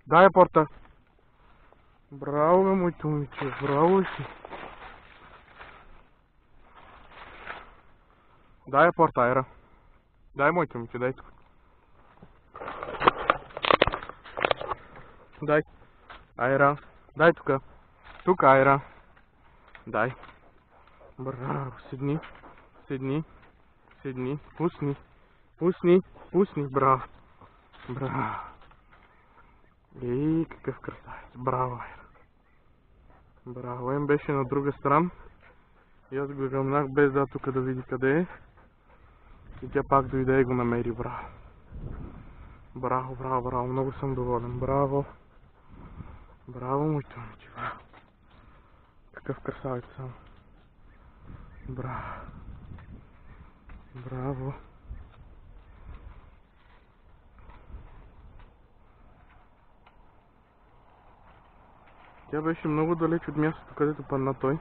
Дай a porta. Bravo, meu muito momиче. Bravo си. Дай a porta, Айра. Дай моето момиче, дай тук. Дай. Айра. Дай тук. Тук, Айра. Дай. Браво. Седни. Седни. Седни. Пусни. Пусни. Пусни. Браво. Браво. Ей, какъв красавец. Браво, Айра. Браво. Ем беше на друга страна. И аз го гъмнах без да тук да види къде е. И тя пак дойде и го намери. Браво. Браво, браво, браво. Много съм доволен. Браво. Браво, моето момиче. Браво. Какъв красавец съм. Браво. Браво. Тя беше много далеч от мястото, където падна той.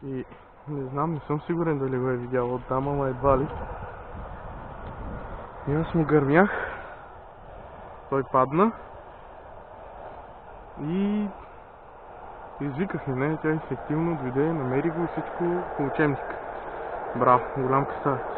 И не знам, не съм сигурен дали го е видял оттам, ама едва ли. И аз му гърмях. Той падна. И извиках я, не, тя ефективно дойде, намери го и всичко по учебник. Браво, голям красавец.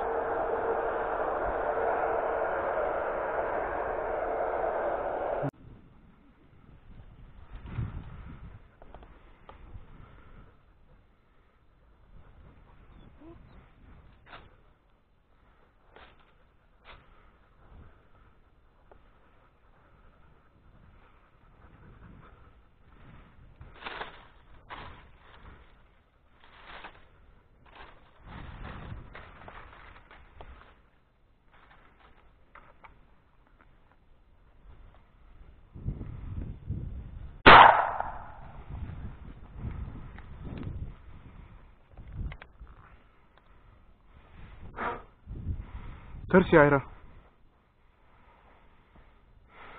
Търси, Айра.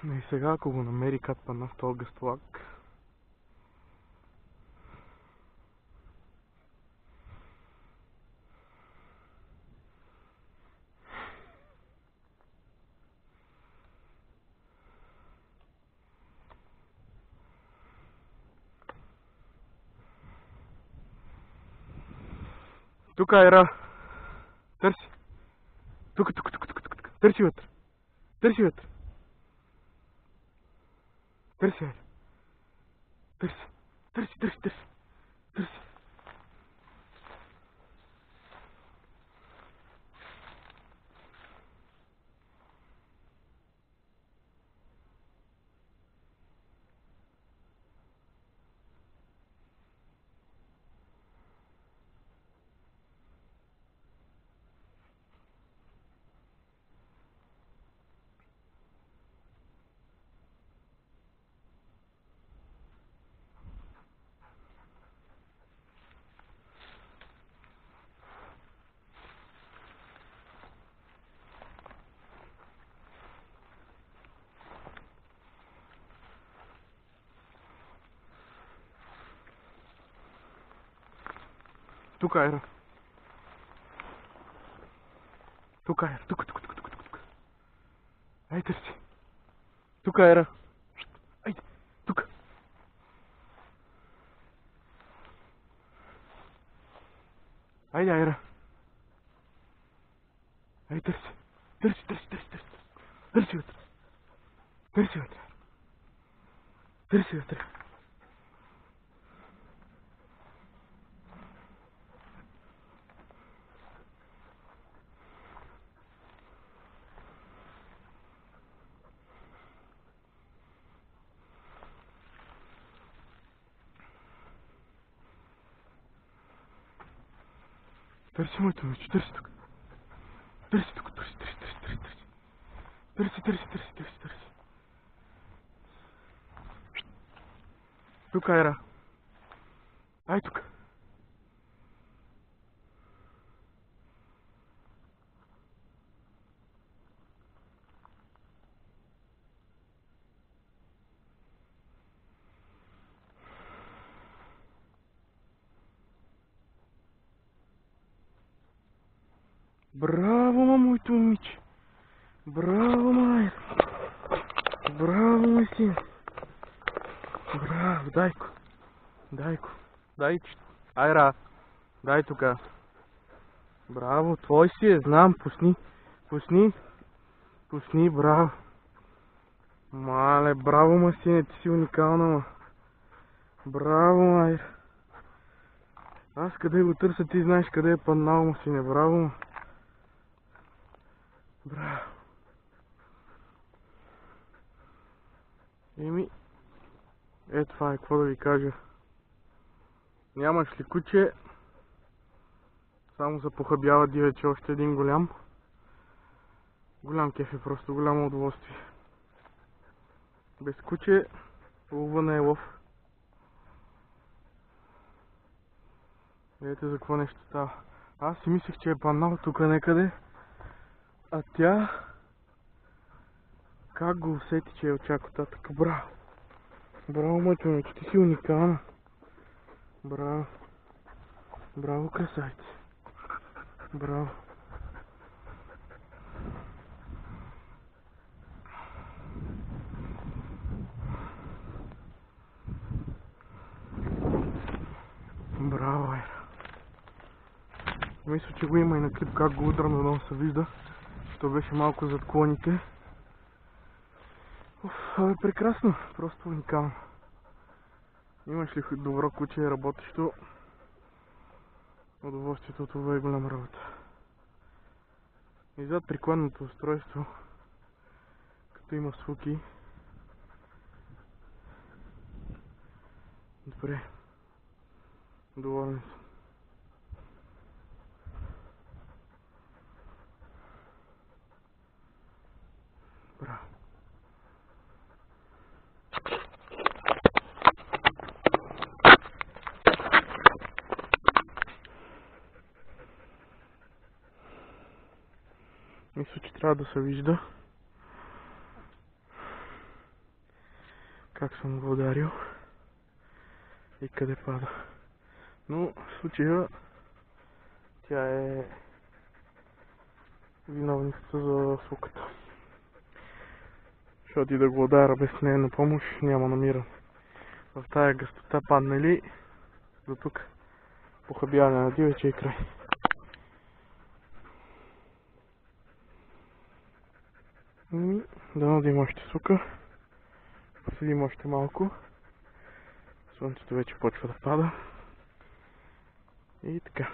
И сега, ако го намери как падна в този гъствлак. Тук, Айра. Търси. Тук. Търси вътре. Търси вътре. Търси, Айра. Търси. Търси. Тук, Айра. Тук, Айра. Тук. Ай, търси. Тук, Айра. Айде. Тук. Айде, Айра. Ай, търси. Търси вътре. Търси вътре. Търси моето момиче, търси тук. Търси. Тук, Айра. Ай, тук. Браво, моето момиче. Браво, Майра. Браво, мой син. Браво, дай-ко. Дай-ко. Дай, Айра. Дай тука. Браво, твой си е, знам, пусни. Пусни. Пусни, браво. Мале, браво, ма сине, ти си уникална, ма. Браво, Айра. Аз къде го търся, ти знаеш къде е паднал, ма сине, браво, ма. Браво. Еми, е това е, какво да ви кажа. Нямаш ли куче? Само запохабява дивече още един голям. Голям кеф е, просто голямо удоволствие. Без куче лова не е лов. Ето за какво нещо става. Аз си мислех, че е паднал тук некъде. А тя... Как го усети, че е очако татък? Браво! Браво, моето момиче, ти си уникална. Браво. Браво, красавице. Браво. Браво, Айра. Мисля, че го има и на клип как го удрам, но много се вижда. То беше малко зад клоните. Прекрасно, просто уникално. Имаш ли добро куче, работещо? Удоволствието от това е голяма работа. И зад прикладното устройство, като има свуки. Добре. Доволен съм. Браво. Мисля, че трябва да се вижда как съм го ударил и къде пада. Но в случая тя е виновницата за свуката. Защото и да го удара без нея на помощ няма намиране. В тая гъстота падне ли до тук похабяване на дивече и край. Дано да има още сука. Поседим още малко. Слънцето вече почва да пада. И така.